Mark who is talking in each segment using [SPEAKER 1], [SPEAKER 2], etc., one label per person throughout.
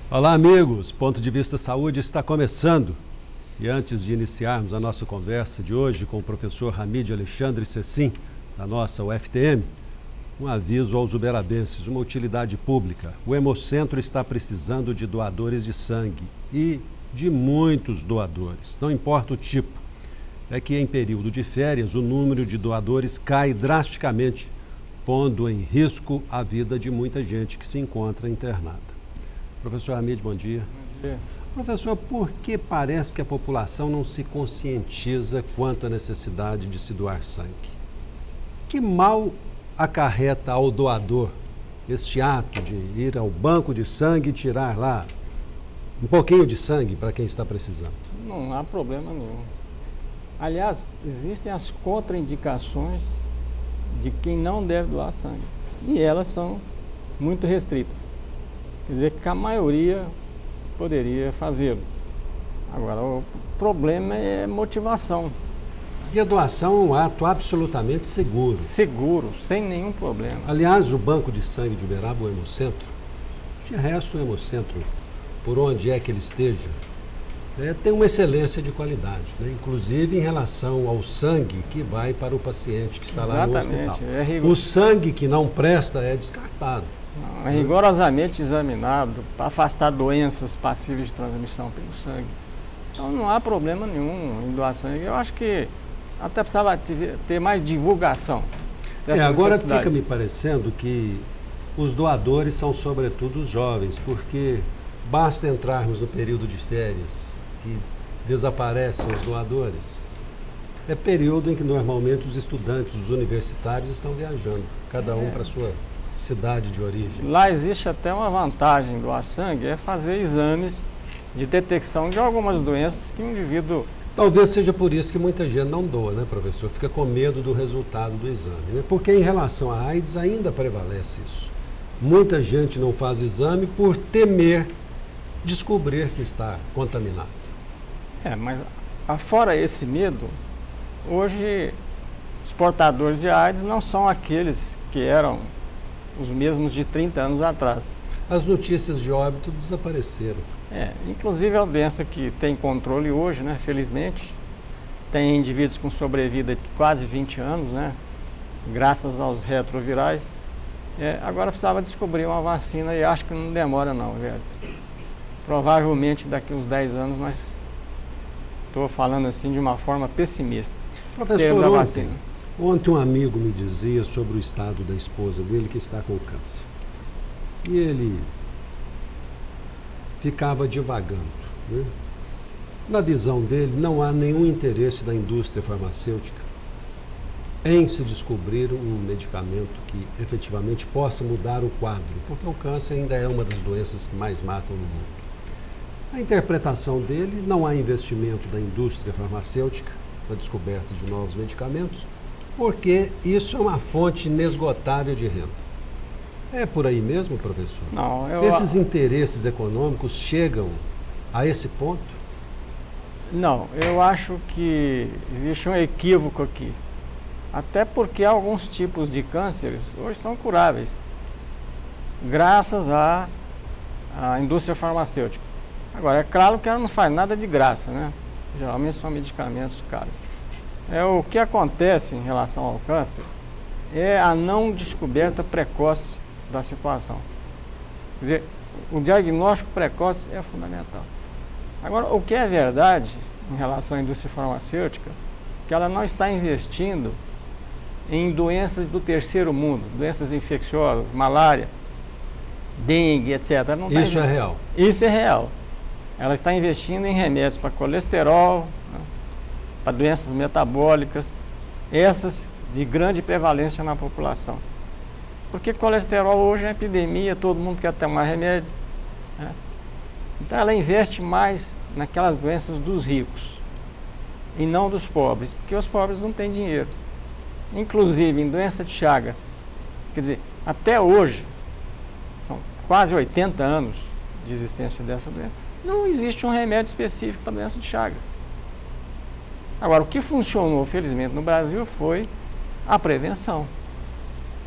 [SPEAKER 1] Olá, amigos. Ponto de Vista Saúde está começando. E antes de iniciarmos a nossa conversa de hoje com o professor Hamid Alexandre Cecim, da nossa UFTM, um aviso aos uberabenses, uma utilidade pública. O Hemocentro está precisando de doadores de sangue e de muitos doadores, não importa o tipo. É que em período de férias o número de doadores cai drasticamente, pondo em risco a vida de muita gente que se encontra internada. Professor Hamid, bom dia.
[SPEAKER 2] Bom dia.
[SPEAKER 1] Professor, por que parece que a população não se conscientiza quanto à necessidade de se doar sangue? Que mal acarreta ao doador este ato de ir ao banco de sangue e tirar lá um pouquinho de sangue para quem está precisando?
[SPEAKER 2] Não há problema nenhum. Aliás, existem as contraindicações de quem não deve doar sangue. E elas são muito restritas. Quer dizer que a maioria poderia fazê-lo. Agora, o problema é motivação.
[SPEAKER 1] E a doação é um ato absolutamente seguro.
[SPEAKER 2] Seguro, sem nenhum problema.
[SPEAKER 1] Aliás, o Banco de Sangue de Uberaba, o Hemocentro, de resto o Hemocentro, por onde é que ele esteja, tem uma excelência de qualidade, né? Inclusive em relação ao sangue que vai para o paciente que está lá no hospital. O sangue que não presta é descartado.
[SPEAKER 2] Não, é rigorosamente examinado para afastar doenças passíveis de transmissão pelo sangue. Então não há problema nenhum em doar sangue. Eu acho que até precisava ter mais divulgação dessa
[SPEAKER 1] agora
[SPEAKER 2] necessidade.
[SPEAKER 1] Fica me parecendo que os doadores são sobretudo os jovens, porque basta entrarmos no período de férias que desaparecem os doadores. É período em que normalmente os estudantes, os universitários estão viajando, cada um para a sua cidade de origem.
[SPEAKER 2] Lá existe até uma vantagem em doar sangue, é fazer exames de detecção de algumas doenças que o indivíduo...
[SPEAKER 1] Talvez seja por isso que muita gente não doa, né, professor? Fica com medo do resultado do exame, né? Porque em relação à AIDS ainda prevalece isso. Muita gente não faz exame por temer descobrir que está contaminado.
[SPEAKER 2] Mas fora esse medo, hoje os portadores de AIDS não são aqueles que eram os mesmos de 30 anos atrás.
[SPEAKER 1] As notícias de óbito desapareceram.
[SPEAKER 2] Inclusive é uma doença que tem controle hoje, né? Felizmente. Tem indivíduos com sobrevida de quase 20 anos, né? Graças aos retrovirais. Agora precisava descobrir uma vacina e acho que não demora não, velho. Provavelmente daqui uns 10 anos nós... Estou falando assim de uma forma pessimista.
[SPEAKER 1] Professor, ontem um amigo me dizia sobre o estado da esposa dele que está com câncer. E ele ficava divagando, né? Na visão dele, não há nenhum interesse da indústria farmacêutica em se descobrir um medicamento que efetivamente possa mudar o quadro, porque o câncer ainda é uma das doenças que mais matam no mundo. A interpretação dele, não há investimento da indústria farmacêutica na descoberta de novos medicamentos, porque isso é uma fonte inesgotável de renda. É por aí mesmo, professor?
[SPEAKER 2] Não,
[SPEAKER 1] Esses interesses econômicos chegam a esse ponto?
[SPEAKER 2] Não, eu acho que existe um equívoco aqui. Até porque alguns tipos de cânceres hoje são curáveis, graças à indústria farmacêutica. Agora, é claro que ela não faz nada de graça, né? Geralmente são medicamentos caros. O que acontece em relação ao câncer é a não descoberta precoce da situação. Quer dizer, o diagnóstico precoce é fundamental. Agora, o que é verdade em relação à indústria farmacêutica, que ela não está investindo em doenças do terceiro mundo, doenças infecciosas, malária, dengue, etc.
[SPEAKER 1] Isso é real?
[SPEAKER 2] Isso é real. Ela está investindo em remédios para colesterol, né, para doenças metabólicas, essas de grande prevalência na população. Porque colesterol hoje é epidemia, todo mundo quer tomar remédio, né? Então ela investe mais naquelas doenças dos ricos e não dos pobres, porque os pobres não têm dinheiro. Inclusive em doença de Chagas, quer dizer, até hoje, são quase 80 anos de existência dessa doença, não existe um remédio específico para a doença de Chagas. Agora, o que funcionou, felizmente, no Brasil foi a prevenção.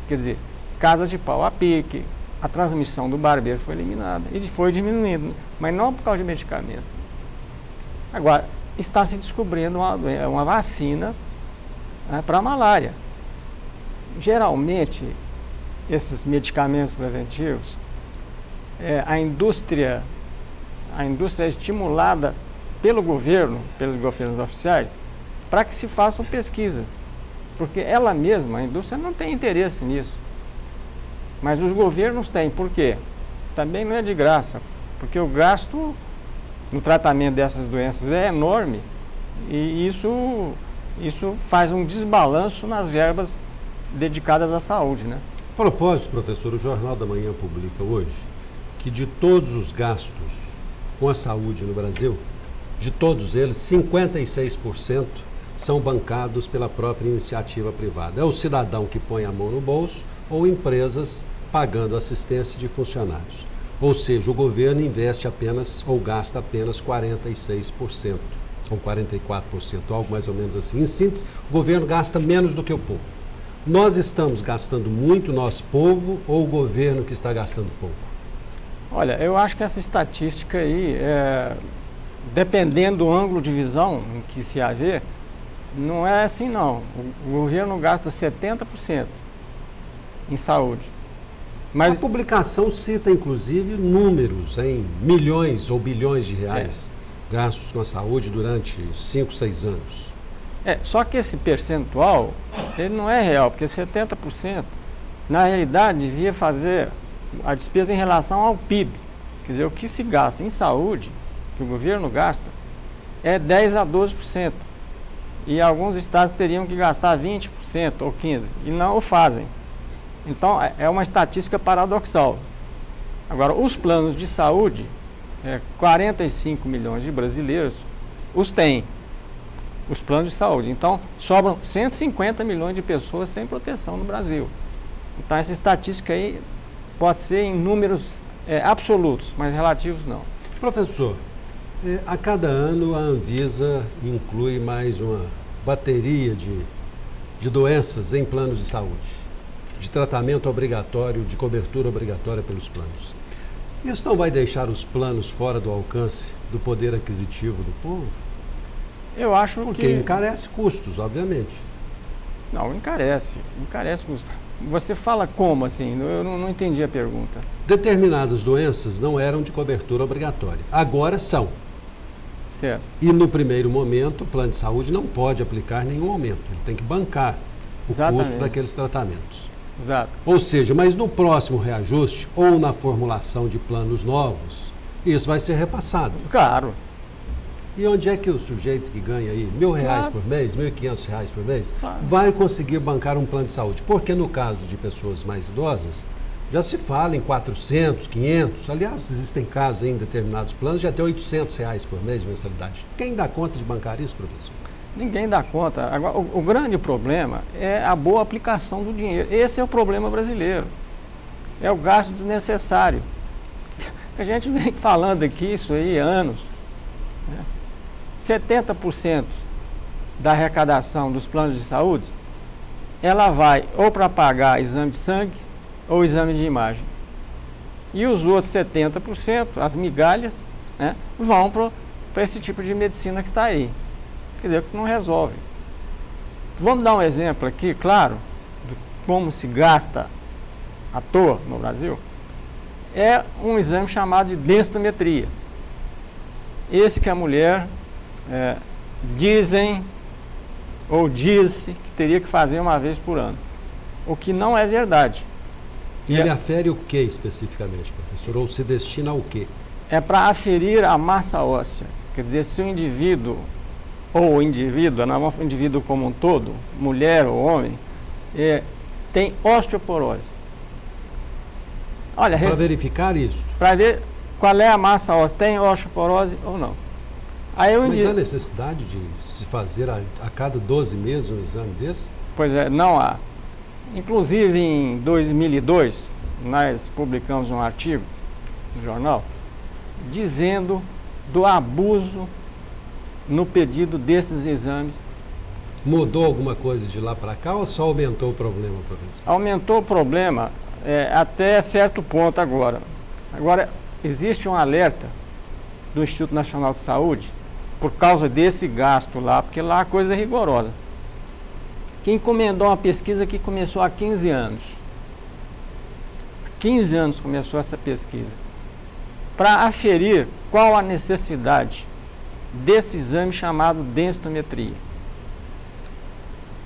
[SPEAKER 2] Quer dizer, casa de pau a pique, a transmissão do barbeiro foi eliminada e foi diminuindo, mas não por causa de medicamento. Agora, está se descobrindo uma vacina, né, para a malária. Geralmente, esses medicamentos preventivos, a indústria é estimulada pelo governo, pelos governos oficiais, para que se façam pesquisas, porque ela mesma, a indústria, não tem interesse nisso. Mas os governos têm. Por quê? Também não é de graça, porque o gasto no tratamento dessas doenças é enorme e isso faz um desbalanço nas verbas dedicadas à saúde, né?
[SPEAKER 1] A propósito, professor, o Jornal da Manhã publica hoje que de todos os gastos com a saúde no Brasil, de todos eles, 56% são bancados pela própria iniciativa privada. É o cidadão que põe a mão no bolso ou empresas pagando assistência de funcionários. Ou seja, o governo investe apenas ou gasta apenas 46% ou 44%, algo mais ou menos assim. Em síntese, o governo gasta menos do que o povo. Nós estamos gastando muito, nós povo, ou o governo que está gastando pouco?
[SPEAKER 2] Olha, eu acho que essa estatística aí, dependendo do ângulo de visão em que se haver, não é assim não. O governo gasta 70% em saúde. Mas
[SPEAKER 1] a publicação cita, inclusive, números em milhões ou bilhões de reais gastos com a saúde durante 5, 6 anos.
[SPEAKER 2] Só que esse percentual, ele não é real, porque 70%, na realidade, devia fazer a despesa em relação ao PIB. Quer dizer, o que se gasta em saúde, que o governo gasta, é 10% a 12%. E alguns estados teriam que gastar 20% ou 15%, e não o fazem. Então, é uma estatística paradoxal. Agora, os planos de saúde, 45 milhões de brasileiros os têm, os planos de saúde. Então, sobram 150 milhões de pessoas sem proteção no Brasil. Então, essa estatística aí pode ser em números absolutos, mas relativos não.
[SPEAKER 1] Professor, a cada ano a Anvisa inclui mais uma bateria de doenças em planos de saúde, de tratamento obrigatório, de cobertura obrigatória pelos planos. Isso não vai deixar os planos fora do alcance do poder aquisitivo do povo?
[SPEAKER 2] Eu acho que...
[SPEAKER 1] Porque encarece custos, obviamente.
[SPEAKER 2] Não, encarece custos. Você fala como, assim? Eu não entendi a pergunta.
[SPEAKER 1] Determinadas doenças não eram de cobertura obrigatória, agora são.
[SPEAKER 2] Certo.
[SPEAKER 1] E no primeiro momento, o plano de saúde não pode aplicar nenhum aumento, ele tem que bancar o custo daqueles tratamentos.
[SPEAKER 2] Exato.
[SPEAKER 1] Ou seja, mas no próximo reajuste ou na formulação de planos novos, isso vai ser repassado.
[SPEAKER 2] Claro.
[SPEAKER 1] E onde é que o sujeito que ganha aí R$1.000 por mês, R$1.500 por mês, vai conseguir bancar um plano de saúde? Porque no caso de pessoas mais idosas, já se fala em 400, 500, aliás, existem casos em determinados planos de até R$800 por mês de mensalidade. Quem dá conta de bancar isso, professor?
[SPEAKER 2] Ninguém dá conta. Agora, o grande problema é a boa aplicação do dinheiro. Esse é o problema brasileiro. É o gasto desnecessário. Que a gente vem falando aqui isso aí há anos. 70% da arrecadação dos planos de saúde, ela vai ou para pagar exame de sangue ou exame de imagem. E os outros 70%, as migalhas, né, vão para esse tipo de medicina que está aí. Quer dizer, que não resolve. Vamos dar um exemplo aqui, claro, de como se gasta à toa no Brasil. É um exame chamado de densitometria. Esse que a mulher dizem ou disse que teria que fazer uma vez por ano. O que não é verdade.
[SPEAKER 1] E ele afere o que especificamente, professor? Ou se destina ao quê?
[SPEAKER 2] É para aferir a massa óssea. Quer dizer, se o indivíduo, ou o indivíduo, não é um indivíduo como um todo, mulher ou homem, tem osteoporose. Olha,
[SPEAKER 1] para verificar isso?
[SPEAKER 2] Para ver qual é a massa óssea, tem osteoporose ou não. Aí
[SPEAKER 1] Mas há necessidade de se fazer a cada 12 meses um exame desse?
[SPEAKER 2] Pois é, não há. Inclusive, em 2002, nós publicamos um artigo no jornal dizendo do abuso no pedido desses exames.
[SPEAKER 1] Mudou alguma coisa de lá para cá ou só aumentou o problema, professor?
[SPEAKER 2] Aumentou o problema até certo ponto agora. Agora, existe um alerta do Instituto Nacional de Saúde por causa desse gasto lá, porque lá a coisa é rigorosa. Que encomendou uma pesquisa que começou há 15 anos. Há 15 anos começou essa pesquisa. Para aferir qual a necessidade desse exame chamado densitometria.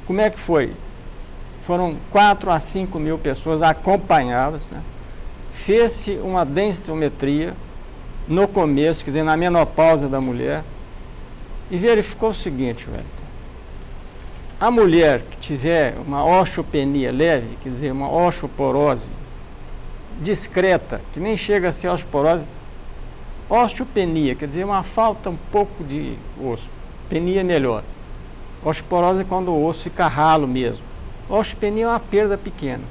[SPEAKER 2] Como é que foi? Foram 4 a 5 mil pessoas acompanhadas, né? Fez-se uma densitometria no começo, quer dizer, na menopausa da mulher, e verificou o seguinte, velho. A mulher que tiver uma osteopenia leve, quer dizer, uma osteoporose discreta, que nem chega a ser osteoporose, osteopenia, quer dizer, uma falta um pouco de osso. Penia é melhor. Osteoporose é quando o osso fica ralo mesmo. Osteopenia é uma perda pequena.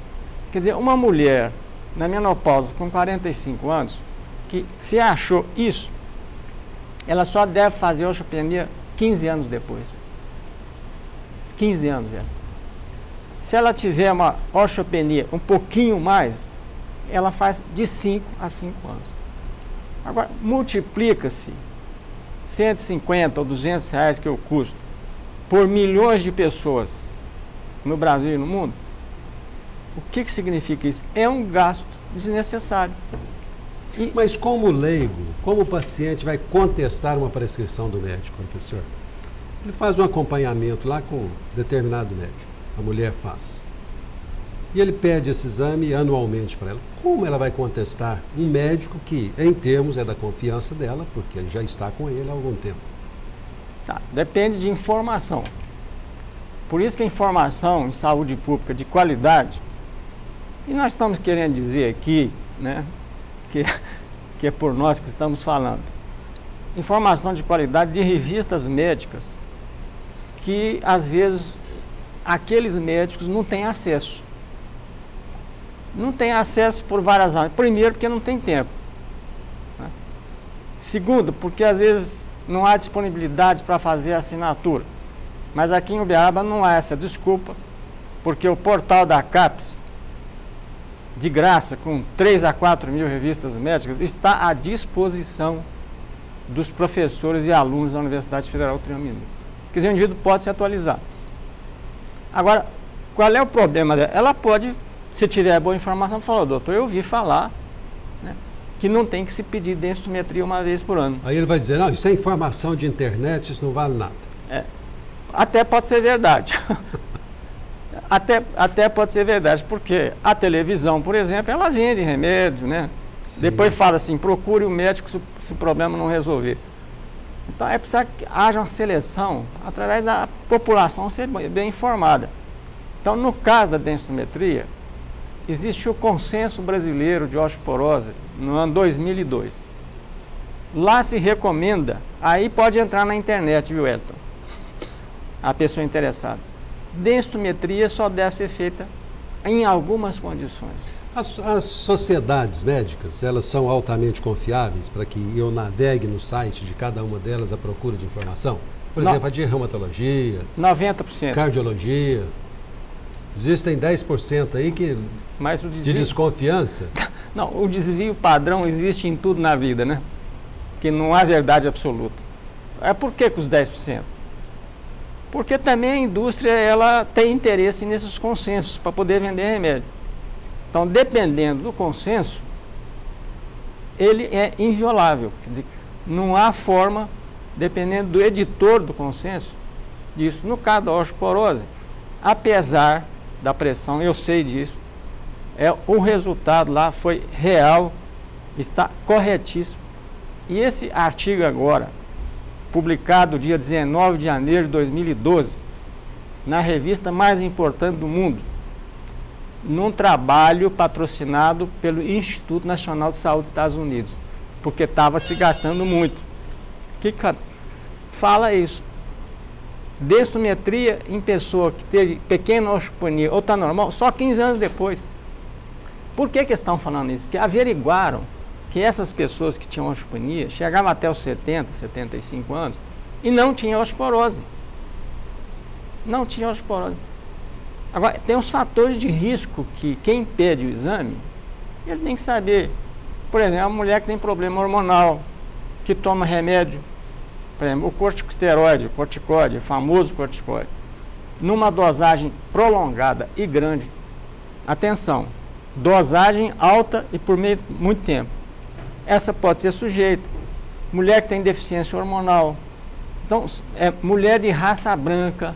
[SPEAKER 2] Quer dizer, uma mulher na menopausa com 45 anos, que se achou isso, ela só deve fazer osteopenia 15 anos depois. 15 anos, velho. Se ela tiver uma osteopenia um pouquinho mais, ela faz de 5 a 5 anos. Agora, multiplica-se 150 ou 200 reais que é o custo por milhões de pessoas no Brasil e no mundo. O que significa isso? É um gasto desnecessário.
[SPEAKER 1] Mas como leigo, como o paciente vai contestar uma prescrição do médico, professor? Ele faz um acompanhamento lá com determinado médico, a mulher faz. E ele pede esse exame anualmente para ela. Como ela vai contestar um médico que, em termos, é da confiança dela, porque ele já está com ele há algum tempo?
[SPEAKER 2] Tá, depende de informação. Por isso que a informação em saúde pública de qualidade, e nós estamos querendo dizer aqui, né, que é por nós que estamos falando, informação de qualidade de revistas médicas que, às vezes, aqueles médicos não têm acesso. Não tem acesso por várias razões. Primeiro, porque não tem tempo, né? Segundo, porque às vezes não há disponibilidade para fazer a assinatura. Mas aqui em Uberaba não há essa desculpa, porque o portal da CAPES, de graça, com 3 a 4 mil revistas médicas, está à disposição dos professores e alunos da Universidade Federal do Triângulo. Quer dizer, o indivíduo pode se atualizar. Agora, qual é o problema dela? Ela pode, se tiver boa informação, falar, doutor, eu ouvi falar, né, que não tem que se pedir densitometria uma vez por ano.
[SPEAKER 1] Aí ele vai dizer, não, isso é informação de internet, isso não vale nada.
[SPEAKER 2] Até pode ser verdade. Até pode ser verdade, porque a televisão, por exemplo, ela vende remédio, né? Sim. Depois fala assim, procure o médico se o problema não resolver. Então é preciso que haja uma seleção através da população ser bem informada. Então, no caso da densitometria, existe o Consenso Brasileiro de Osteoporose no ano 2002. Lá se recomenda, aí pode entrar na internet, viu, Elton? A pessoa interessada. Densitometria só deve ser feita em algumas condições.
[SPEAKER 1] As sociedades médicas, elas são altamente confiáveis para que eu navegue no site de cada uma delas à procura de informação? Por exemplo, a de reumatologia,
[SPEAKER 2] 90%.
[SPEAKER 1] Cardiologia. Existem 10% aí que
[SPEAKER 2] mas o desvio...
[SPEAKER 1] de desconfiança?
[SPEAKER 2] Não, o desvio padrão existe em tudo na vida, né? Que não há verdade absoluta. Por que os 10%? Porque também a indústria ela tem interesse nesses consensos para poder vender remédio. Então, dependendo do consenso, ele é inviolável. Quer dizer, não há forma, dependendo do editor do consenso, disso. No caso da osteoporose, apesar da pressão, eu sei disso, o resultado lá foi real, está corretíssimo. E esse artigo agora, publicado dia 19 de janeiro de 2012, na revista mais importante do mundo, num trabalho patrocinado pelo Instituto Nacional de Saúde dos Estados Unidos, porque estava se gastando muito. Que fala isso? Densitometria em pessoa que teve pequena osteopenia ou está normal, só 15 anos depois. Por que estão falando isso? Porque averiguaram que essas pessoas que tinham osteopenia chegavam até os 70, 75 anos e não tinham osteoporose. Não tinham osteoporose. Agora, tem os fatores de risco que quem pede o exame, ele tem que saber. Por exemplo, a mulher que tem problema hormonal, que toma remédio, por exemplo, o corticosteroide, o corticóide, o famoso corticóide, numa dosagem prolongada e grande. Atenção, dosagem alta e por muito tempo. Essa pode ser sujeita. Mulher que tem deficiência hormonal. Então, mulher de raça branca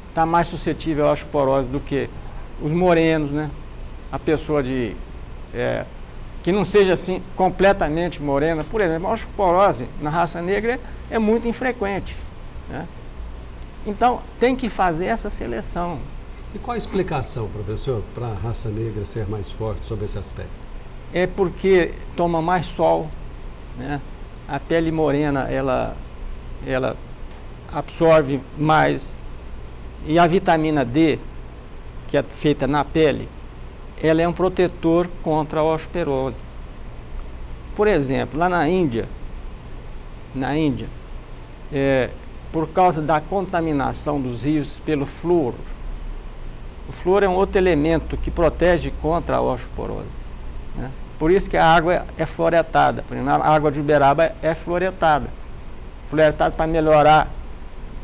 [SPEAKER 2] está mais suscetível à osteoporose do que os morenos, né? A pessoa que não seja assim completamente morena. Por exemplo, a osteoporose na raça negra é muito infrequente, né? Então, tem que fazer essa seleção.
[SPEAKER 1] E qual a explicação, professor, para a raça negra ser mais forte sobre esse aspecto?
[SPEAKER 2] É porque toma mais sol, né? A pele morena, ela absorve mais. E a vitamina D, que é feita na pele, ela é um protetor contra a osteoporose. Por exemplo, lá na Índia, por causa da contaminação dos rios pelo flúor, o flúor é um outro elemento que protege contra a osteoporose, né? Por isso que a água é fluoretada. Por exemplo, a água de Uberaba é fluoretada. Fluoretada para melhorar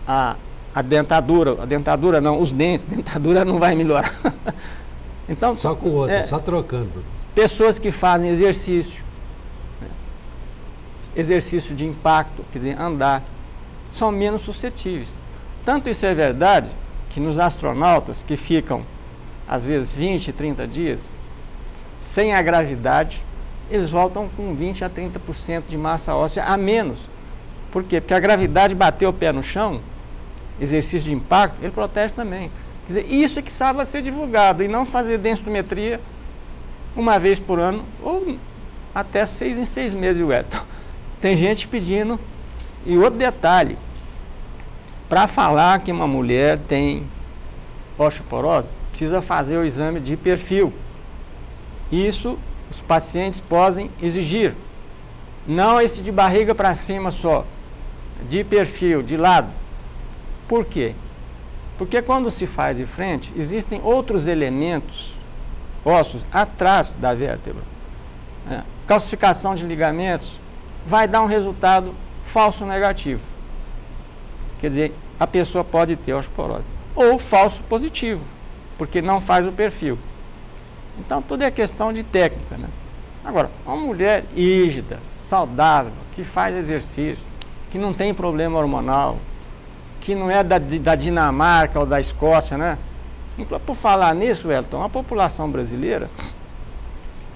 [SPEAKER 2] a dentadura. A dentadura não, os dentes. A dentadura não vai melhorar. Então,
[SPEAKER 1] só com outra, só trocando, professor.
[SPEAKER 2] Pessoas que fazem exercício, né? Exercício de impacto, quer dizer, andar, são menos suscetíveis. Tanto isso é verdade que nos astronautas que ficam, às vezes, 20, 30 dias, sem a gravidade, eles voltam com 20 a 30% de massa óssea a menos. Por quê? Porque a gravidade bateu o pé no chão, exercício de impacto, ele protege também. Quer dizer, isso é que precisava ser divulgado, e não fazer densitometria uma vez por ano, ou até 6 em 6 meses, Wellington. Tem gente pedindo. E outro detalhe, para falar que uma mulher tem osteoporose, precisa fazer o exame de perfil. Isso os pacientes podem exigir. Não esse de barriga para cima só, de perfil, de lado. Por quê? Porque quando se faz de frente, existem outros elementos ósseos atrás da vértebra. Calcificação de ligamentos vai dar um resultado falso negativo. Quer dizer, a pessoa pode ter osteoporose. Ou falso positivo, porque não faz o perfil. Então, tudo é questão de técnica, né? Agora, uma mulher rígida, saudável, que faz exercício, que não tem problema hormonal, que não é da Dinamarca ou da Escócia, né? Por falar nisso, Wellington, a população brasileira,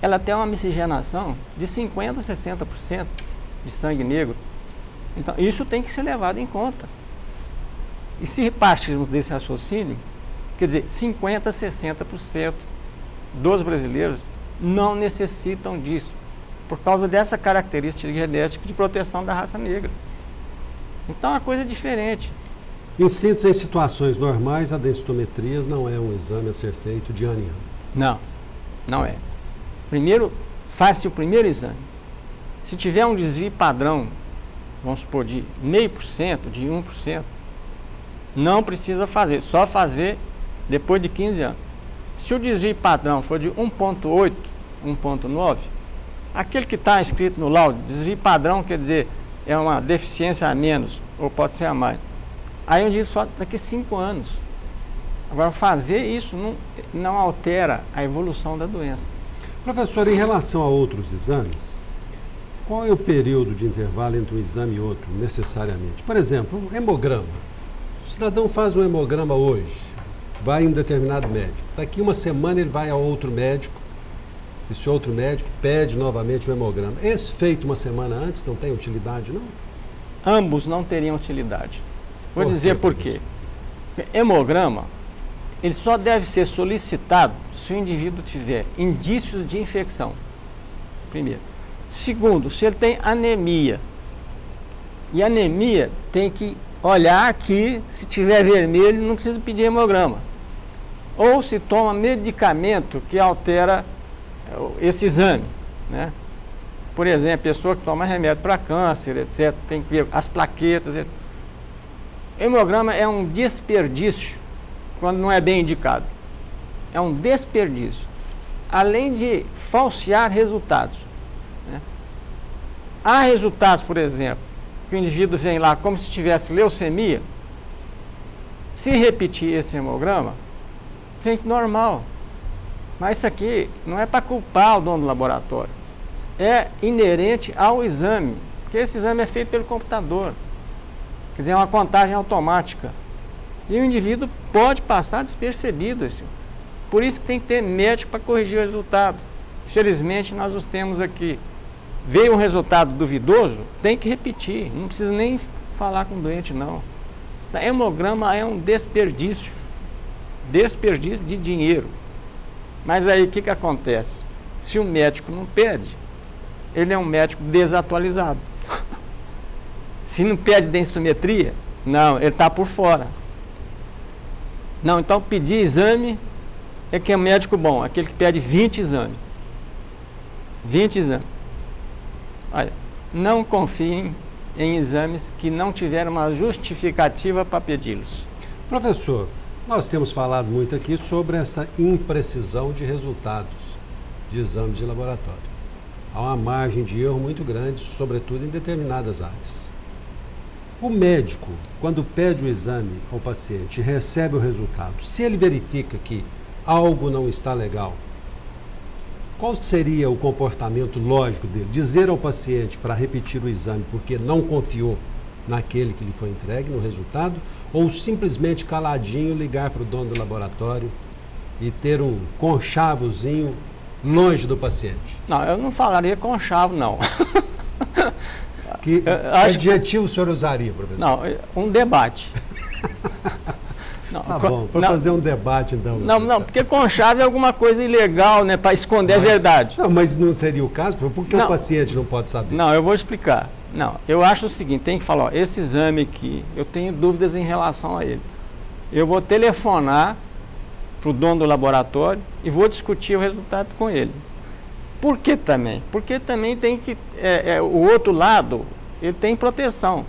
[SPEAKER 2] ela tem uma miscigenação de 50% a 60% de sangue negro. Então, isso tem que ser levado em conta. E se partirmos desse raciocínio, quer dizer, 50% a 60% dos brasileiros não necessitam disso, por causa dessa característica genética de proteção da raça negra. Então, a coisa é diferente.
[SPEAKER 1] Em síntese, em situações normais, a densitometria não é um exame a ser feito de ano em ano.
[SPEAKER 2] Não, não é. Primeiro, faz-se o primeiro exame. Se tiver um desvio padrão, vamos supor, de 0,5%, de 1%, não precisa fazer, só fazer depois de 15 anos. Se o desvio padrão for de 1,8, 1,9, aquele que está escrito no laudo, desvio padrão quer dizer, é uma deficiência a menos, ou pode ser a mais. Aí eu digo só daqui a 5 anos. Agora, fazer isso não altera a evolução da doença.
[SPEAKER 1] Professor, em relação a outros exames, qual é o período de intervalo entre um exame e outro, necessariamente? Por exemplo, um hemograma. O cidadão faz um hemograma hoje, vai em um determinado médico. Daqui uma semana ele vai a outro médico, esse outro médico pede novamente o hemograma. Esse feito uma semana antes não tem utilidade, não?
[SPEAKER 2] Ambos não teriam utilidade. Vou dizer por quê. Hemograma, ele só deve ser solicitado se o indivíduo tiver indícios de infecção, primeiro. Segundo, se ele tem anemia. E anemia tem que olhar aqui, se tiver vermelho, não precisa pedir hemograma. Ou se toma medicamento que altera esse exame, né? Por exemplo, pessoa que toma remédio para câncer, etc., tem que ver as plaquetas, etc. Hemograma é um desperdício quando não é bem indicado. É um desperdício. Além de falsear resultados, né? Há resultados, por exemplo, que o indivíduo vem lá como se tivesse leucemia. Se repetir esse hemograma, vem normal. Mas isso aqui não é para culpar o dono do laboratório. É inerente ao exame, porque esse exame é feito pelo computador. Quer dizer, é uma contagem automática. E o indivíduo pode passar despercebido. Assim. Por isso que tem que ter médico para corrigir o resultado. Felizmente, nós os temos aqui. Veio um resultado duvidoso, tem que repetir. Não precisa nem falar com o doente, não. O hemograma é um desperdício. Desperdício de dinheiro. Mas aí, o que acontece? Se o médico não pede, ele é um médico desatualizado. Se não pede densitometria, não, ele está por fora. Não, então pedir exame é que é um médico bom, aquele que pede 20 exames. 20 exames. Olha, não confiem em exames que não tiveram uma justificativa para pedi-los.
[SPEAKER 1] Professor, nós temos falado muito aqui sobre essa imprecisão de resultados de exames de laboratório. Há uma margem de erro muito grande, sobretudo em determinadas áreas. O médico, quando pede o exame ao paciente e recebe o resultado, se ele verifica que algo não está legal, qual seria o comportamento lógico dele? Dizer ao paciente para repetir o exame porque não confiou naquele que lhe foi entregue, no resultado, ou simplesmente caladinho ligar para o dono do laboratório e ter um conchavozinho longe do paciente?
[SPEAKER 2] Não, eu não falaria conchavo, não.
[SPEAKER 1] Que adjetivo o senhor usaria, professor?
[SPEAKER 2] Não, um debate.
[SPEAKER 1] Não, tá bom, para fazer um debate, então.
[SPEAKER 2] Não, porque conchave é alguma coisa ilegal, né, para esconder a verdade.
[SPEAKER 1] Não, mas não seria o caso? Por que o paciente não pode saber?
[SPEAKER 2] Não, eu vou explicar. Não, eu acho o seguinte, tem que falar, ó, esse exame aqui, eu tenho dúvidas em relação a ele. Eu vou telefonar para o dono do laboratório e vou discutir o resultado com ele. Por que também? Porque também tem que, o outro lado, ele tem proteção.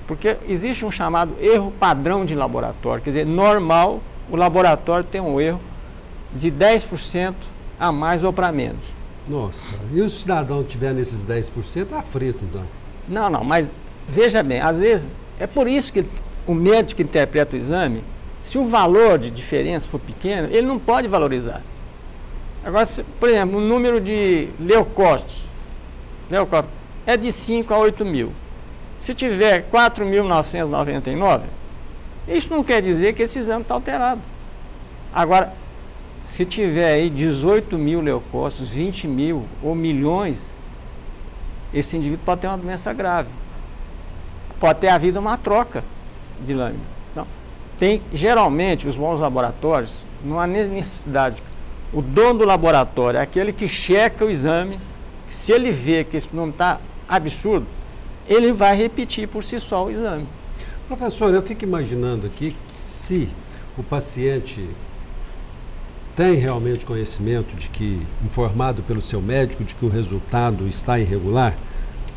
[SPEAKER 2] Porque existe um chamado erro padrão de laboratório, quer dizer, normal, o laboratório tem um erro de 10% a mais ou para menos.
[SPEAKER 1] Nossa, e o cidadão tiver nesses 10%, está frito então?
[SPEAKER 2] Não, mas veja bem, às vezes, é por isso que o médico que interpreta o exame, se o valor de diferença for pequeno, ele não pode valorizar. Agora, por exemplo, o número de leucócitos é de 5 a 8 mil. Se tiver 4.999, isso não quer dizer que esse exame está alterado. Agora, se tiver aí 18 mil leucócitos, 20 mil ou milhões, esse indivíduo pode ter uma doença grave. Pode ter havido uma troca de lâmina. Então, geralmente, os bons laboratórios, não há necessidade. O dono do laboratório é aquele que checa o exame. Se ele vê que esse número está absurdo, ele vai repetir por si só o exame.
[SPEAKER 1] Professor, eu fico imaginando aqui que se o paciente tem realmente conhecimento de que, informado pelo seu médico, de que o resultado está irregular,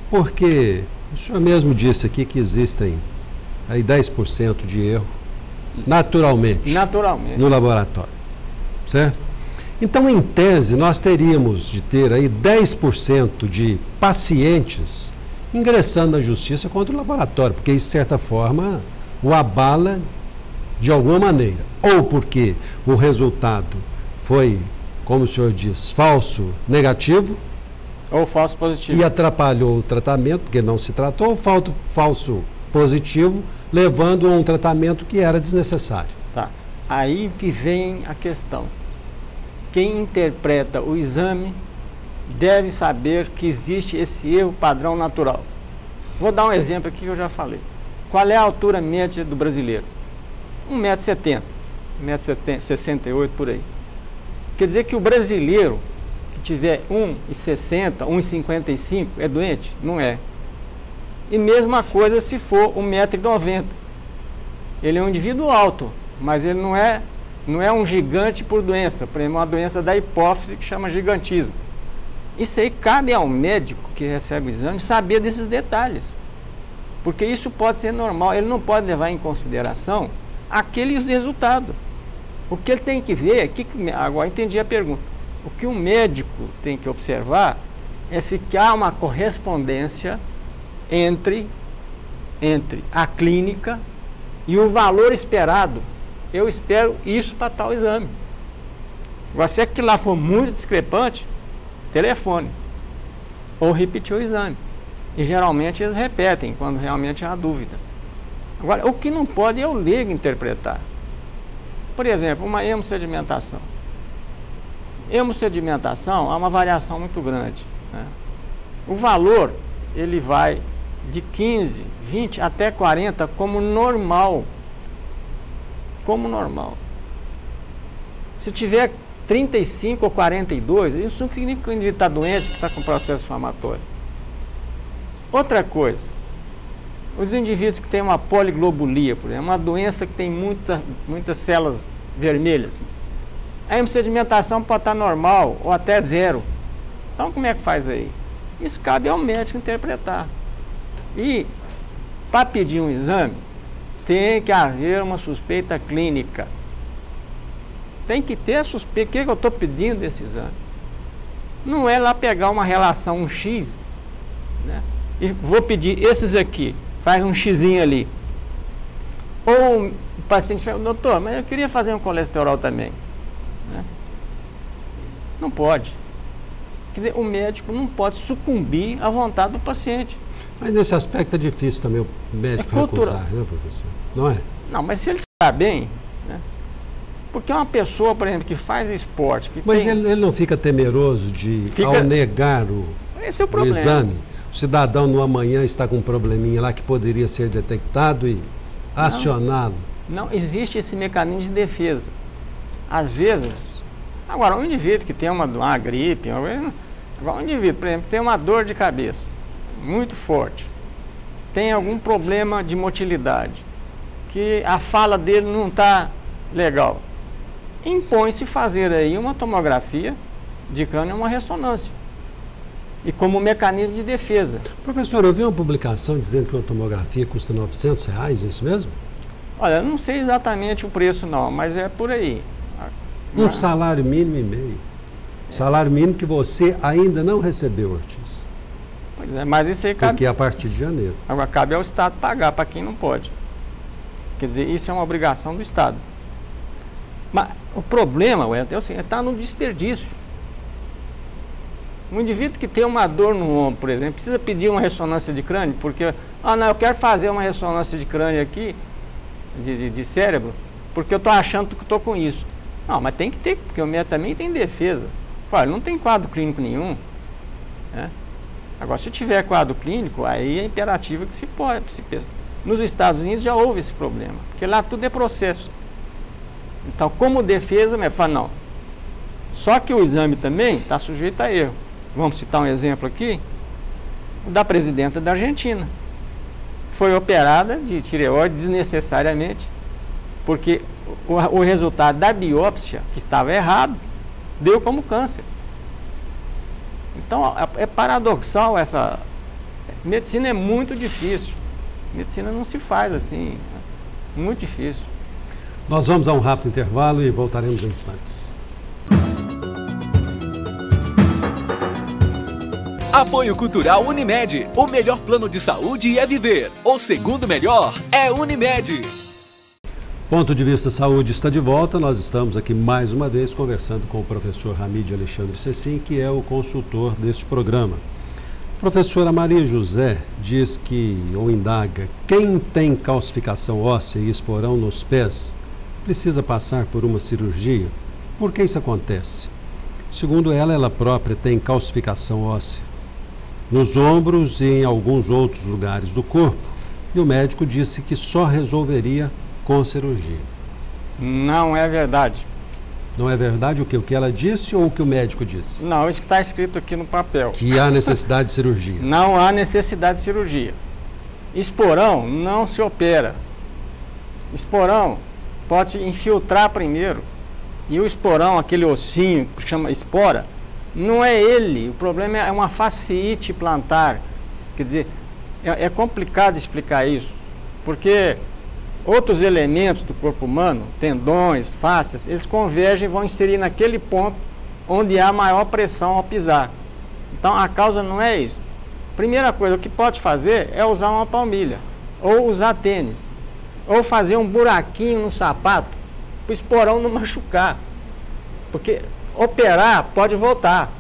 [SPEAKER 1] porque o senhor mesmo disse aqui que existem aí 10% de erro naturalmente no laboratório, certo? Então, em tese, nós teríamos de ter aí 10% de pacientes ingressando na justiça contra o laboratório, porque isso, de certa forma, o abala de alguma maneira. Ou porque o resultado foi, como o senhor diz, falso negativo.
[SPEAKER 2] Ou falso positivo.
[SPEAKER 1] E atrapalhou o tratamento, porque não se tratou, ou falso positivo, levando a um tratamento que era desnecessário.
[SPEAKER 2] Tá. Aí que vem a questão. Quem interpreta o exame deve saber que existe esse erro padrão natural. Vou dar um exemplo aqui que eu já falei. Qual é a altura média do brasileiro? 1,70 m, 1,68 m por aí. Quer dizer que o brasileiro que tiver 1,60 m, 1,55 m é doente? Não é. E mesma coisa se for 1,90 m. Ele é um indivíduo alto, mas ele não é um gigante por doença. Por exemplo, uma doença da hipófise que chama gigantismo. Isso aí cabe ao médico que recebe o exame saber desses detalhes. Porque isso pode ser normal, ele não pode levar em consideração aquele resultado. O que ele tem que ver, agora entendi a pergunta, o que o médico tem que observar é se há uma correspondência entre a clínica e o valor esperado. Eu espero isso para tal exame. Agora, se aquilo lá for muito discrepante, telefone ou repetir o exame. E geralmente eles repetem quando realmente há dúvida. Agora, o que não pode é o leigo interpretar. Por exemplo, uma hemossedimentação. Hemossedimentação há uma variação muito grande, né? O valor, ele vai de 15, 20 até 40 como normal. Como normal. Se tiver 35 ou 42, isso não significa que o indivíduo está doente, que está com processo inflamatório. Outra coisa, os indivíduos que têm uma poliglobulia, por exemplo, uma doença que tem muitas células vermelhas, a hemossedimentação pode estar normal ou até zero. Então, como é que faz aí? Isso cabe ao médico interpretar. E, para pedir um exame, tem que haver uma suspeita clínica. Tem que ter a suspeita. Por que eu estou pedindo esse exame? Não é lá pegar uma relação, um X, né? E vou pedir esses aqui, faz um xizinho ali. Ou o paciente fala, doutor, mas eu queria fazer um colesterol também, né? Não pode. Quer dizer, o médico não pode sucumbir à vontade do paciente.
[SPEAKER 1] Mas nesse aspecto é difícil também o médico recusar, né, professor? Não é?
[SPEAKER 2] Não, mas se ele está bem, né? Porque uma pessoa, por exemplo, que faz esporte...
[SPEAKER 1] Mas tem... ele não fica temeroso de, ao negar
[SPEAKER 2] Esse é o
[SPEAKER 1] o
[SPEAKER 2] problema.
[SPEAKER 1] exame, o cidadão no amanhã está com um probleminha lá que poderia ser detectado e acionado?
[SPEAKER 2] Não existe esse mecanismo de defesa. Às vezes... Agora, um indivíduo que tem uma gripe... Agora, um indivíduo, por exemplo, que tem uma dor de cabeça muito forte, tem algum problema de motilidade, que a fala dele não está legal, impõe-se fazer aí uma tomografia de crânio e uma ressonância, e como mecanismo de defesa.
[SPEAKER 1] Professor, eu vi uma publicação dizendo que uma tomografia custa R$900, é isso mesmo?
[SPEAKER 2] Olha, eu não sei exatamente o preço não, mas é por aí.
[SPEAKER 1] Um salário mínimo e meio. Salário mínimo que você ainda não recebeu, Ortiz.
[SPEAKER 2] Pois é, mas isso aí cabe...
[SPEAKER 1] Porque é a partir de janeiro.
[SPEAKER 2] Agora, cabe ao Estado pagar para quem não pode. Quer dizer, isso é uma obrigação do Estado. Mas o problema, Wellington, é assim, está no desperdício. Um indivíduo que tem uma dor no ombro, por exemplo, precisa pedir uma ressonância de crânio, porque, não, eu quero fazer uma ressonância de crânio aqui, de cérebro, porque eu estou achando que estou com isso. Não, mas tem que ter, porque o médico também tem defesa. Fala, não tem quadro clínico nenhum, né? Agora, se tiver quadro clínico, aí é imperativo que se pensa. Nos Estados Unidos já houve esse problema, porque lá tudo é processo. Então, como defesa, fala, não. Só que o exame também está sujeito a erro. Vamos citar um exemplo aqui, da presidenta da Argentina. Foi operada de tireoide desnecessariamente, porque o resultado da biópsia, que estava errado, deu como câncer. Então, é paradoxal essa... Medicina é muito difícil. Medicina não se faz assim. Muito difícil.
[SPEAKER 1] Nós vamos a um rápido intervalo e voltaremos em instantes.
[SPEAKER 3] Apoio Cultural Unimed. O melhor plano de saúde é viver. O segundo melhor é Unimed.
[SPEAKER 1] Ponto de Vista Saúde está de volta. Nós estamos aqui mais uma vez conversando com o professor Hamid Alexandre Cecim, que é o consultor deste programa. Professora Maria José diz que, ou indaga, quem tem calcificação óssea e esporão nos pés precisa passar por uma cirurgia? Por que isso acontece? Segundo ela própria tem calcificação óssea nos ombros e em alguns outros lugares do corpo, e o médico disse que só resolveria com cirurgia.
[SPEAKER 2] Não é verdade.
[SPEAKER 1] Não é verdade o que ela disse ou o que o médico disse?
[SPEAKER 2] Não, isso que está escrito aqui no papel.
[SPEAKER 1] Que há necessidade de cirurgia.
[SPEAKER 2] Não há necessidade de cirurgia. Esporão não se opera. Esporão pode se infiltrar primeiro. E o esporão, aquele ossinho que chama espora, não é ele. O problema é uma fasciite plantar. Quer dizer, é complicado explicar isso. Porque outros elementos do corpo humano, tendões, fáscias, eles convergem e vão inserir naquele ponto onde há maior pressão ao pisar. Então a causa não é isso. Primeira coisa, o que pode fazer é usar uma palmilha, ou usar tênis, ou fazer um buraquinho no sapato para o esporão não machucar. Porque operar pode voltar.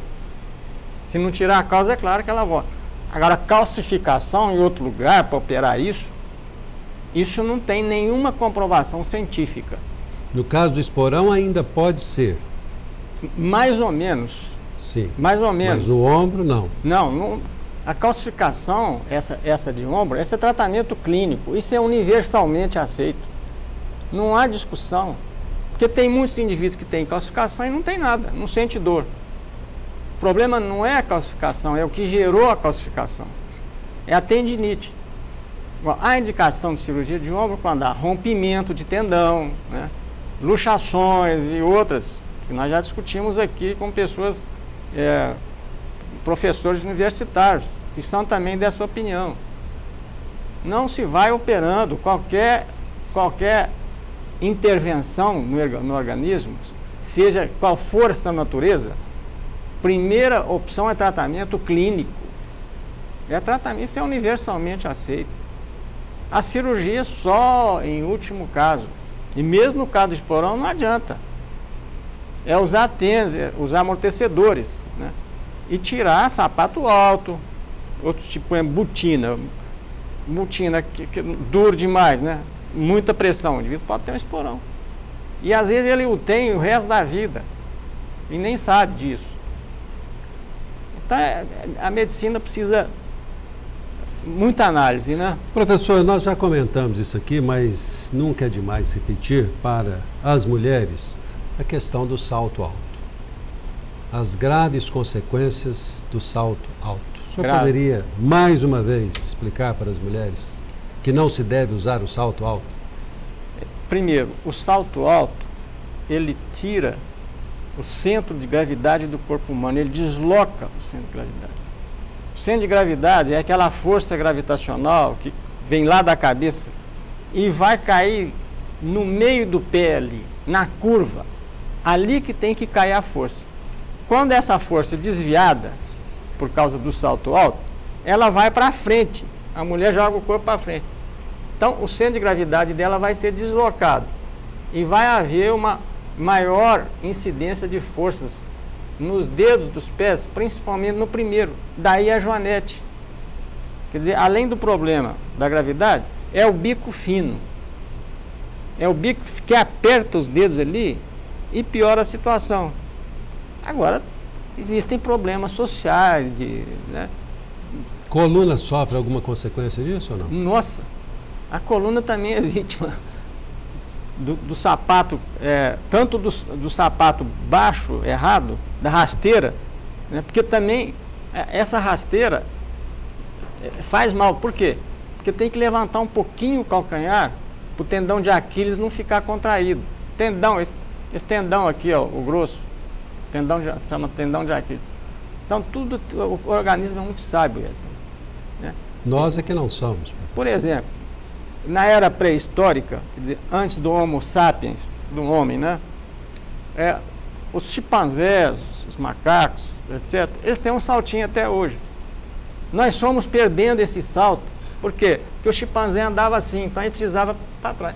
[SPEAKER 2] Se não tirar a causa, é claro que ela volta. Agora, calcificação em outro lugar para operar isso não tem nenhuma comprovação científica.
[SPEAKER 1] No caso do esporão ainda pode ser?
[SPEAKER 2] Mais ou menos.
[SPEAKER 1] Sim.
[SPEAKER 2] Mais ou menos.
[SPEAKER 1] Mas no ombro, não?
[SPEAKER 2] Não. A calcificação, essa de ombro, esse é tratamento clínico. Isso é universalmente aceito. Não há discussão. Porque tem muitos indivíduos que têm calcificação e não tem nada, não sente dor. O problema não é a calcificação, é o que gerou a calcificação. É a tendinite. A indicação de cirurgia de ombro quando há rompimento de tendão, né, luxações e outras, que nós já discutimos aqui com pessoas, professores universitários, que são também dessa opinião. Não se vai operando qualquer intervenção no organismo, seja qual for essa natureza. Primeira opção é tratamento clínico. Isso é universalmente aceito. A cirurgia só em último caso. E mesmo no caso do esporão não adianta. É usar tênis, usar amortecedores, né? E tirar sapato alto, outros tipo botina. Botina que duro demais, né? Muita pressão, o indivíduo pode ter um esporão. E às vezes ele o tem o resto da vida e nem sabe disso. Então a medicina precisa muita análise, né?
[SPEAKER 1] Professor, nós já comentamos isso aqui, mas nunca é demais repetir para as mulheres a questão do salto alto. As graves consequências do salto alto. O senhor poderia, mais uma vez, explicar para as mulheres que não se deve usar o salto alto?
[SPEAKER 2] Primeiro, o salto alto, ele tira o centro de gravidade do corpo humano, ele desloca o centro de gravidade. O centro de gravidade é aquela força gravitacional que vem lá da cabeça e vai cair no meio do pé ali, na curva. Ali que tem que cair a força. Quando essa força é desviada, por causa do salto alto, ela vai para frente. A mulher joga o corpo para frente. Então, o centro de gravidade dela vai ser deslocado. E vai haver uma maior incidência de forças nos dedos dos pés, principalmente no primeiro. Daí a joanete. Quer dizer, além do problema da gravidade, é o bico fino. É o bico que aperta os dedos ali e piora a situação. Agora, existem problemas sociais, né?
[SPEAKER 1] Coluna sofre alguma consequência disso ou não?
[SPEAKER 2] Nossa, a coluna também é vítima do sapato, tanto do sapato baixo, errado, da rasteira, né? Porque também essa rasteira faz mal. Por quê? Porque tem que levantar um pouquinho o calcanhar para o tendão de Aquiles não ficar contraído. Tendão, esse tendão aqui, ó, o grosso, chama tendão de Aquiles. Então, o organismo é muito sábio, né?
[SPEAKER 1] Nós é que não somos.
[SPEAKER 2] Por exemplo, na era pré-histórica, quer dizer, antes do Homo sapiens, do homem, né? Os chimpanzés, os macacos, etc., eles têm um saltinho até hoje. Nós fomos perdendo esse salto. Por quê? Porque o chimpanzé andava assim, então ele precisava para trás.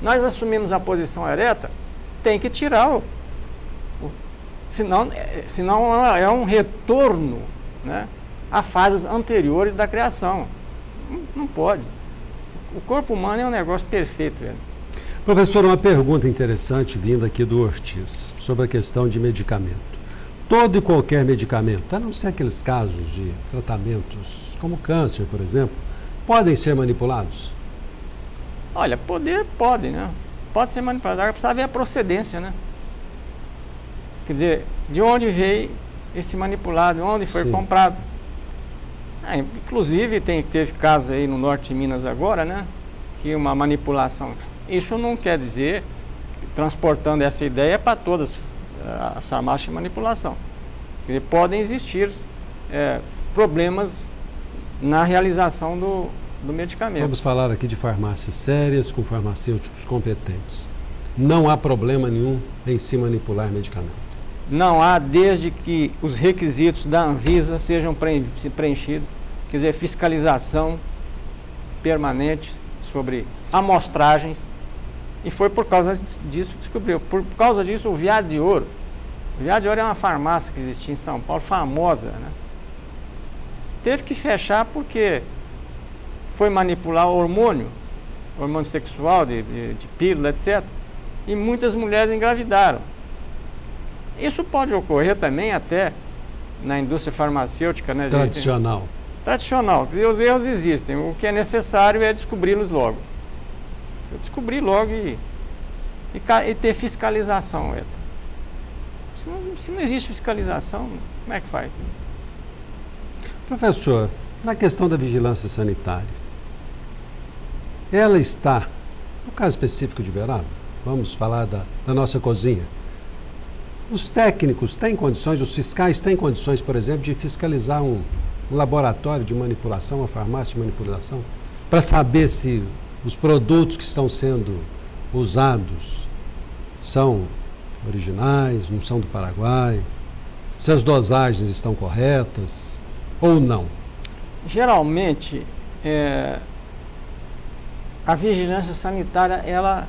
[SPEAKER 2] Nós assumimos a posição ereta, tem que tirar senão é um retorno, né, a fases anteriores da criação. Não pode. O corpo humano é um negócio perfeito, velho.
[SPEAKER 1] Professor, uma pergunta interessante vinda aqui do Ortiz, sobre a questão de medicamento. Todo e qualquer medicamento, a não ser aqueles casos de tratamentos como câncer, por exemplo, podem ser manipulados?
[SPEAKER 2] Olha, pode, né? Pode ser manipulado. Agora precisa ver a procedência, né? Quer dizer, de onde veio esse manipulado, onde foi comprado. Inclusive, teve casos aí no norte de Minas agora, né? Que uma manipulação. Isso não quer dizer, transportando essa ideia para todas as farmácias de manipulação. Quer dizer, podem existir problemas na realização do medicamento.
[SPEAKER 1] Vamos falar aqui de farmácias sérias, com farmacêuticos competentes. Não há problema nenhum em se manipular medicamento.
[SPEAKER 2] Não há, desde que os requisitos da Anvisa sejam preenchidos, quer dizer, fiscalização permanente sobre amostragens, e foi por causa disso que descobriu. Por causa disso, o Viário de Ouro é uma farmácia que existia em São Paulo, famosa, né? Teve que fechar porque foi manipular hormônio sexual, de pílula, etc. E muitas mulheres engravidaram. Isso pode ocorrer também até na indústria farmacêutica, né?
[SPEAKER 1] Tradicional.
[SPEAKER 2] Tradicional, os erros existem. O que é necessário é descobri-los logo. Descobrir logo e ter fiscalização. Se não existe fiscalização, como é que faz?
[SPEAKER 1] Professor, na questão da vigilância sanitária, ela está, no caso específico de Uberaba, vamos falar da nossa cozinha, os técnicos têm condições, os fiscais têm condições, por exemplo, de fiscalizar um laboratório de manipulação, uma farmácia de manipulação, para saber se os produtos que estão sendo usados são originais, não são do Paraguai, se as dosagens estão corretas ou não?
[SPEAKER 2] Geralmente, a vigilância sanitária, ela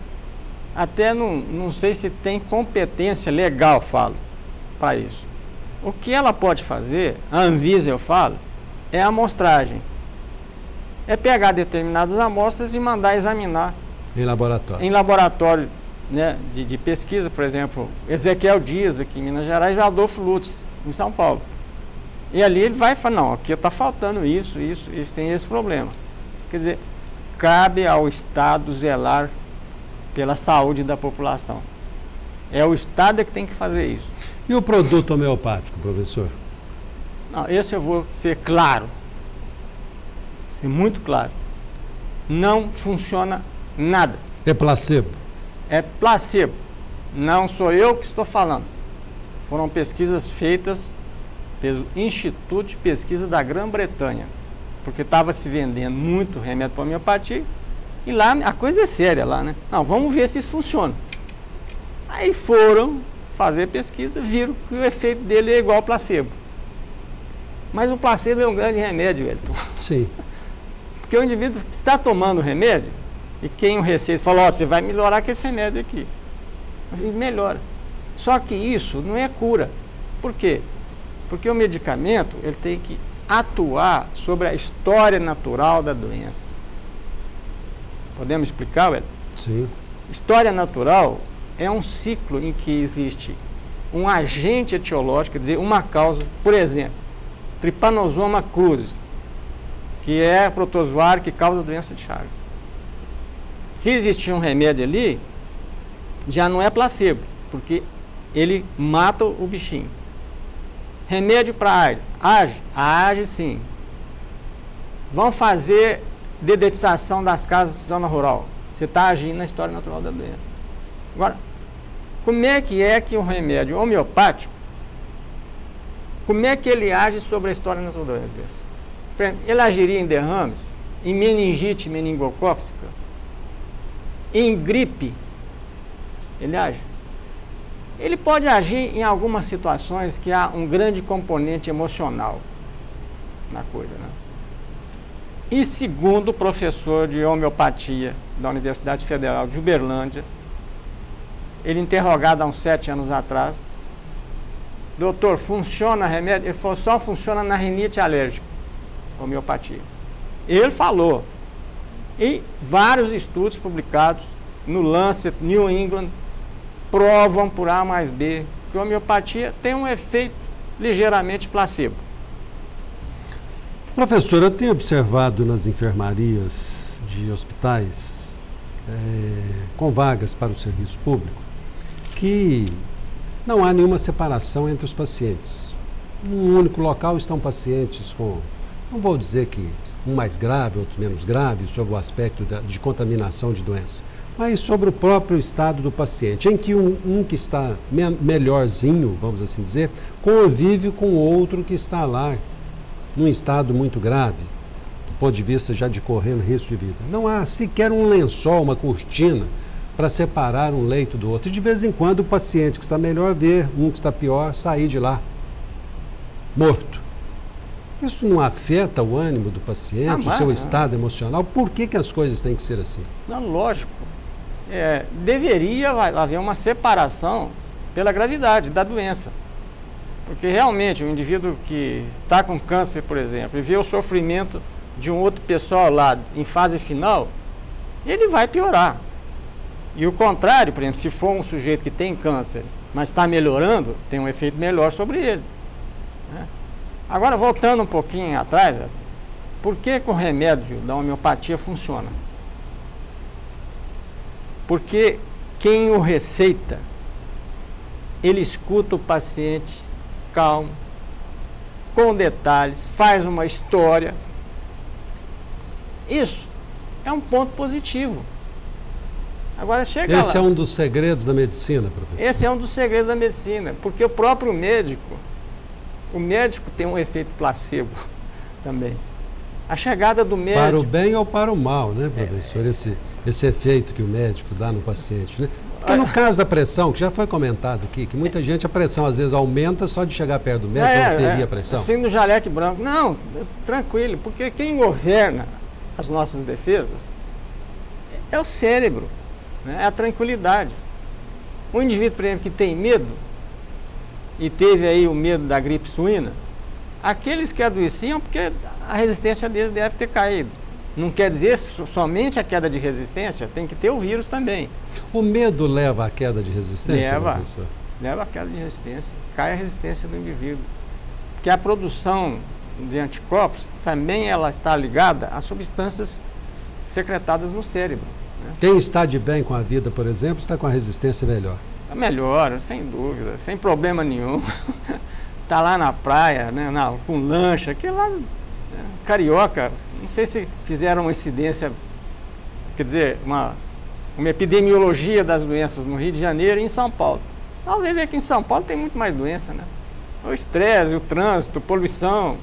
[SPEAKER 2] até não sei se tem competência legal, falo, para isso. O que ela pode fazer, a Anvisa eu falo, é a amostragem. É pegar determinadas amostras e mandar examinar.
[SPEAKER 1] Em laboratório.
[SPEAKER 2] Em laboratório, né, de pesquisa, por exemplo, Ezequiel Dias, aqui em Minas Gerais, e Adolfo Lutz, em São Paulo. E ali ele vai falar, não, aqui está faltando isso, tem esse problema. Quer dizer, cabe ao Estado zelar pela saúde da população. É o Estado que tem que fazer isso.
[SPEAKER 1] E o produto homeopático, professor?
[SPEAKER 2] Não, esse eu vou ser claro. Ser muito claro. Não funciona nada.
[SPEAKER 1] É placebo?
[SPEAKER 2] É placebo. Não sou eu que estou falando. Foram pesquisas feitas pelo Instituto de Pesquisa da Grã-Bretanha, porque estava se vendendo muito remédio para homeopatia, e lá a coisa é séria lá, né? Não, vamos ver se isso funciona. Aí foram fazer pesquisa, viram que o efeito dele é igual ao placebo. Mas o placebo é um grande remédio, Wellington.
[SPEAKER 1] Sim.
[SPEAKER 2] Porque o indivíduo está tomando o remédio, e quem o receita fala, ó, você vai melhorar com esse remédio aqui. E melhora. Só que isso não é cura. Por quê? Porque o medicamento, ele tem que atuar sobre a história natural da doença. Podemos explicar, Wellington?
[SPEAKER 1] Sim.
[SPEAKER 2] História natural é um ciclo em que existe um agente etiológico, quer dizer, uma causa, por exemplo, Trypanosoma cruzi, que é protozoário que causa a doença de Chagas. Se existir um remédio ali, já não é placebo, porque ele mata o bichinho. Remédio para AIDS, age? Age sim. Vão fazer dedetização das casas da zona rural. Você está agindo na história natural da doença. Agora, como é que um remédio homeopático, como é que ele age sobre a história natural da doença? Por exemplo, ele agiria em derrames, em meningite meningocócica, em gripe, ele age? Ele pode agir em algumas situações que há um grande componente emocional na coisa, né? E segundo o professor de homeopatia da Universidade Federal de Uberlândia, ele interrogado há uns 7 anos atrás, doutor, funciona remédio? Ele falou, só funciona na rinite alérgica, homeopatia. Ele falou, e vários estudos publicados no Lancet, New England, provam por A mais B que a homeopatia tem um efeito ligeiramente placebo.
[SPEAKER 1] Professor, eu tenho observado nas enfermarias de hospitais com vagas para o serviço público que não há nenhuma separação entre os pacientes. Num único local estão pacientes com, não vou dizer que um mais grave, outro menos grave, sobre o aspecto de contaminação de doença, mas sobre o próprio estado do paciente, em que um que está melhorzinho, vamos assim dizer, convive com outro que está lá num estado muito grave. ponto de vista já de correndo risco de vida. Não há sequer um lençol, uma cortina para separar um leito do outro. E de vez em quando o paciente que está melhor vê um que está pior sair de lá morto. Isso não afeta o ânimo do paciente, o seu estado emocional? Por que as coisas têm que ser assim?
[SPEAKER 2] Não, lógico. Deveria haver uma separação pela gravidade da doença. Porque realmente o indivíduo que está com câncer, por exemplo, e vê o sofrimento de um outro pessoal lá em fase final, ele vai piorar. E o contrário, por exemplo, se for um sujeito que tem câncer, mas está melhorando, tem um efeito melhor sobre ele. Né? Agora, voltando um pouquinho atrás, por que o remédio da homeopatia funciona? Porque quem o receita, ele escuta o paciente calmo, com detalhes, faz uma história. Isso é um ponto positivo. Agora chega lá.
[SPEAKER 1] Esse é um dos segredos da medicina, professor?
[SPEAKER 2] Esse é um dos segredos da medicina, porque o próprio médico, tem um efeito placebo também. A chegada do médico...
[SPEAKER 1] Para o bem ou para o mal, né, professor? Esse efeito que o médico dá no paciente, né? Porque no caso da pressão, que já foi comentado aqui, que muita gente, a pressão às vezes aumenta só de chegar perto do médico, não teria pressão.
[SPEAKER 2] Assim no jaleque branco. Não, tranquilo, porque quem governa as nossas defesas é o cérebro, né? É a tranquilidade. Um indivíduo, por exemplo, que tem medo, e teve aí o medo da gripe suína, aqueles que adoeciam, porque a resistência deles deve ter caído. Não quer dizer somente a queda de resistência, tem que ter o vírus também.
[SPEAKER 1] O medo leva à queda de resistência, professor?
[SPEAKER 2] Leva à queda de resistência, cai a resistência do indivíduo. Porque a produção de anticorpos também ela está ligada a substâncias secretadas no cérebro. Né?
[SPEAKER 1] Quem está de bem com a vida, por exemplo, está com a resistência melhor.
[SPEAKER 2] Melhor, sem dúvida, sem problema nenhum. Está lá na praia, né, com lancha, aquilo lá, carioca, não sei se fizeram uma incidência, quer dizer, uma epidemiologia das doenças no Rio de Janeiro e em São Paulo. Talvez ver que em São Paulo tem muito mais doença, né? O estresse, o trânsito, a poluição.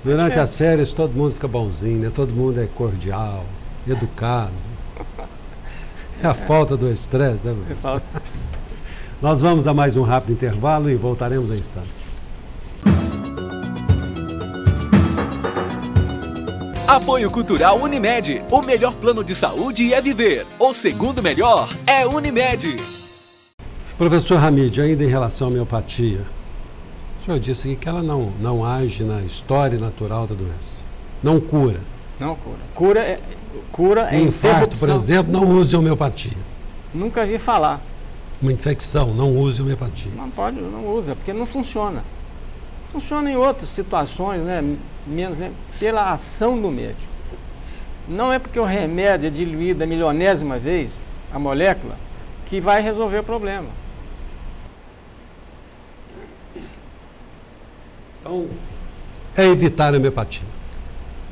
[SPEAKER 1] Durante as férias todo mundo fica bonzinho, né? Todo mundo é cordial, educado. É a falta do estresse, né, professor? Nós vamos a mais um rápido intervalo e voltaremos em instantes.
[SPEAKER 3] Apoio Cultural Unimed. O melhor plano de saúde é viver. O segundo melhor é Unimed.
[SPEAKER 1] Professor Hamid, ainda em relação à homeopatia, o senhor disse que ela não age na história natural da doença. Não cura.
[SPEAKER 2] Não cura. Cura é
[SPEAKER 1] infarto, por exemplo, não use homeopatia.
[SPEAKER 2] Nunca vi falar.
[SPEAKER 1] Uma infecção, não use homeopatia.
[SPEAKER 2] Não usa, porque não funciona. Funciona em outras situações, né? Menos, né? Pela ação do médico. Não é porque o remédio é diluído a milionésima vez, a molécula, que vai resolver o problema.
[SPEAKER 1] Então, é evitar a homeopatia.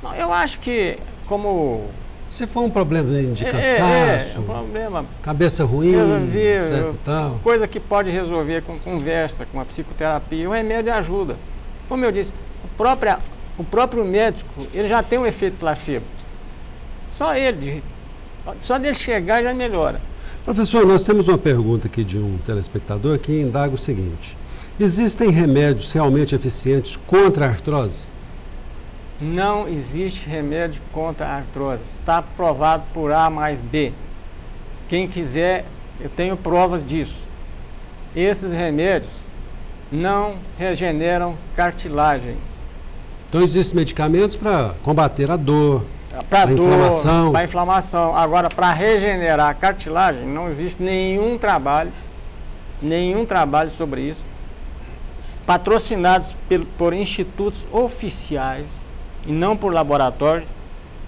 [SPEAKER 2] Não, eu acho que, como...
[SPEAKER 1] Se for um problema de cansaço,
[SPEAKER 2] um problema,
[SPEAKER 1] cabeça ruim, etc e tal.
[SPEAKER 2] Coisa que pode resolver com conversa, com a psicoterapia, o remédio ajuda. Como eu disse, o próprio médico, ele já tem um efeito placebo. Só dele chegar já melhora.
[SPEAKER 1] Professor, nós temos uma pergunta aqui de um telespectador que indaga o seguinte: existem remédios realmente eficientes contra a artrose?
[SPEAKER 2] Não existe remédio contra a artrose. Está provado por A mais B. Quem quiser, eu tenho provas disso. Esses remédios não regeneram cartilagem.
[SPEAKER 1] Então existem medicamentos para combater a dor,
[SPEAKER 2] para
[SPEAKER 1] inflamação.
[SPEAKER 2] Para inflamação. Agora, para regenerar a cartilagem, não existe nenhum trabalho sobre isso, patrocinados por institutos oficiais e não por laboratórios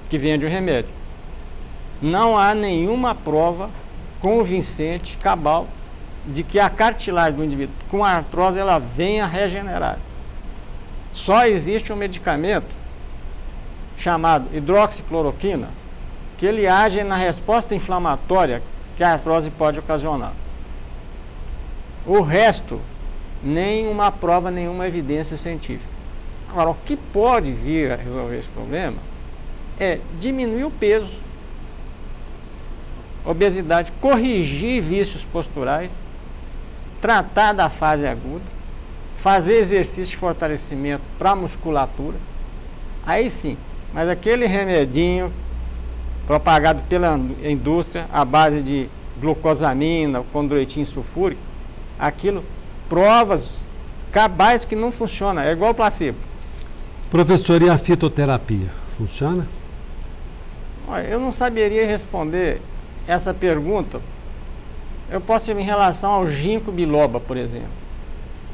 [SPEAKER 2] que vendem o remédio. Não há nenhuma prova convincente, cabal, de que a cartilagem do indivíduo com a artrose ela venha regenerar. Só existe um medicamento chamado hidroxicloroquina, que ele age na resposta inflamatória que a artrose pode ocasionar. O resto, nenhuma prova, nenhuma evidência científica. Agora, o que pode vir a resolver esse problema é diminuir o peso, obesidade, corrigir vícios posturais, tratar da fase aguda, fazer exercício de fortalecimento para a musculatura. Aí sim, mas aquele remedinho propagado pela indústria à base de glucosamina, condroitin sulfúrico, aquilo, provas cabais que não funciona, é igual placebo.
[SPEAKER 1] Professor, e a fitoterapia, funciona?
[SPEAKER 2] Olha, eu não saberia responder essa pergunta. Eu posso ir em relação ao ginkgo biloba, por exemplo,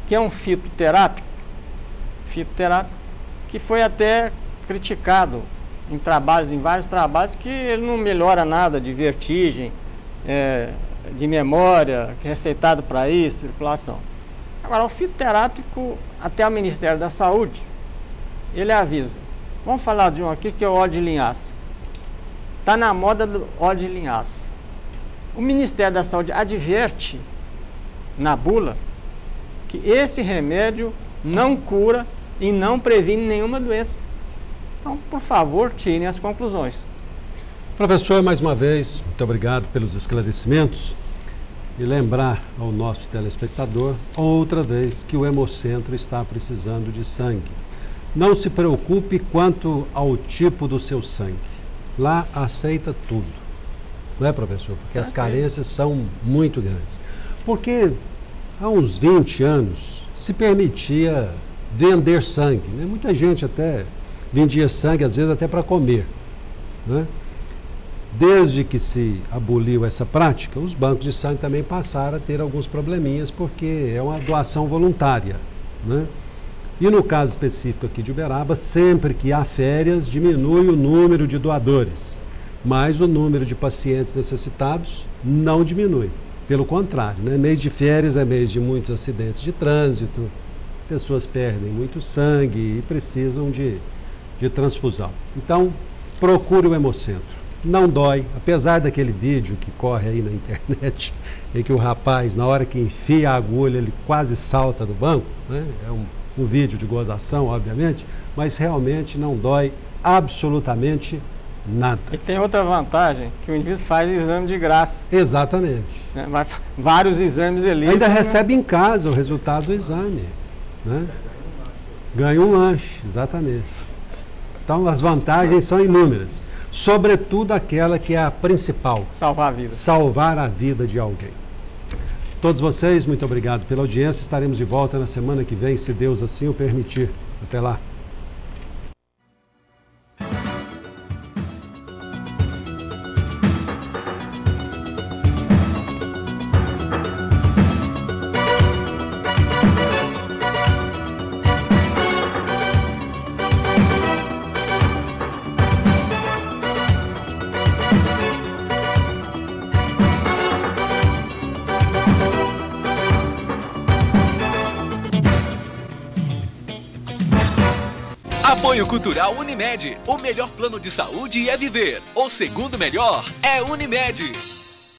[SPEAKER 2] que é um fitoterápico que foi até criticado em vários trabalhos, que ele não melhora nada de vertigem, de memória, que é receitado para isso, circulação. Agora, o fitoterápico, até o Ministério da Saúde, ele avisa. Vamos falar de um aqui que é o óleo de linhaça. Está na moda do óleo de linhaça. O Ministério da Saúde adverte na bula que esse remédio não cura e não previne nenhuma doença. Então, por favor, tirem as conclusões.
[SPEAKER 1] Professor, mais uma vez, muito obrigado pelos esclarecimentos. E lembrar ao nosso telespectador, outra vez, que o Hemocentro está precisando de sangue. Não se preocupe quanto ao tipo do seu sangue. Lá aceita tudo. Não é, professor? Porque as carências são muito grandes. Porque há uns 20 anos se permitia vender sangue, né? Muita gente até vendia sangue, às vezes até para comer, né? Desde que se aboliu essa prática, os bancos de sangue também passaram a ter alguns probleminhas, porque é uma doação voluntária, né? E no caso específico aqui de Uberaba, sempre que há férias, diminui o número de doadores, mas o número de pacientes necessitados não diminui. Pelo contrário, né? Mês de férias é mês de muitos acidentes de trânsito, pessoas perdem muito sangue e precisam de transfusão. Então, procure o Hemocentro. Não dói, apesar daquele vídeo que corre aí na internet, em que o rapaz, na hora que enfia a agulha, ele quase salta do banco, né? É um vídeo de gozação, obviamente, mas realmente não dói absolutamente nada.
[SPEAKER 2] E tem outra vantagem, que o indivíduo faz exame de graça.
[SPEAKER 1] Exatamente.
[SPEAKER 2] Né? Vários exames ali.
[SPEAKER 1] Ainda recebe em casa o resultado do exame, né? Ganha um lanche, exatamente. Então as vantagens são inúmeras, sobretudo aquela que é a principal.
[SPEAKER 2] Salvar a vida.
[SPEAKER 1] Salvar a vida de alguém. Todos vocês, muito obrigado pela audiência. Estaremos de volta na semana que vem, se Deus assim o permitir. Até lá.
[SPEAKER 3] Apoio Cultural Unimed. O melhor plano de saúde é viver. O segundo melhor é Unimed.